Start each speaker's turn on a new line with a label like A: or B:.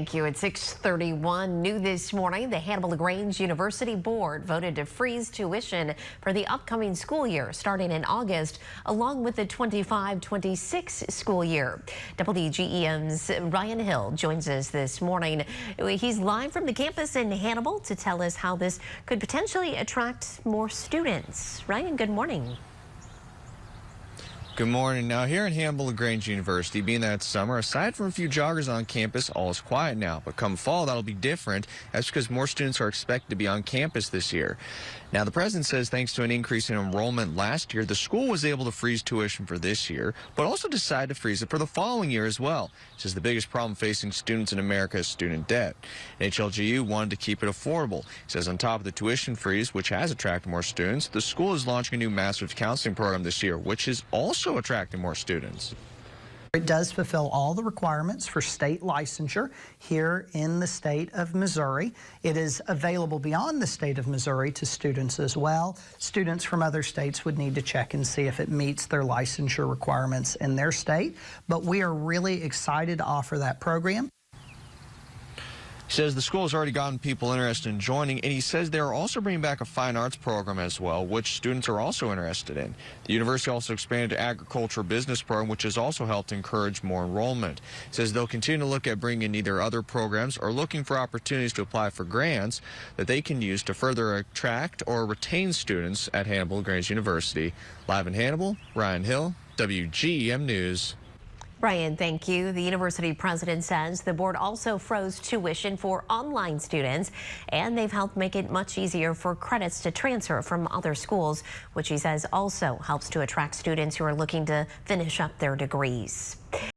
A: Thank you. At 6:31, new this morning, the Hannibal-LaGrange University Board voted to freeze tuition for the upcoming school year starting in August, along with the 25-26 school year. WGEM's Ryan Hill joins us this morning. He's live from the campus in Hannibal to tell us how this could potentially attract more students. Ryan, good morning.
B: Good morning. Now, here at Hannibal-LaGrange University, being that it's summer, aside from a few joggers on campus, all is quiet now. But come fall, that'll be different. That's because more students are expected to be on campus this year. Now, the president says thanks to an increase in enrollment last year, the school was able to freeze tuition for this year, but also decided to freeze it for the following year as well. He says the biggest problem facing students in America is student debt. HLGU wanted to keep it affordable. He says on top of the tuition freeze, which has attracted more students, the school is launching a new master's counseling program this year, which is also attracting more students.
C: It does fulfill all the requirements for state licensure here in the state of Missouri. It is available beyond the state of Missouri to students as well. Students from other states would need to check and see if it meets their licensure requirements in their state. But we are really excited to offer that program.
B: He says the school has already gotten people interested in joining, and he says they're also bringing back a fine arts program as well, which students are also interested in. The university also expanded to agricultural business program, which has also helped encourage more enrollment. He says they'll continue to look at bringing in either other programs or looking for opportunities to apply for grants that they can use to further attract or retain students at Hannibal-LaGrange University. Live in Hannibal, Ryan Hill, WGEM News.
A: Brian, thank you. The university president says the board also froze tuition for online students, and they've helped make it much easier for credits to transfer from other schools, which he says also helps to attract students who are looking to finish up their degrees.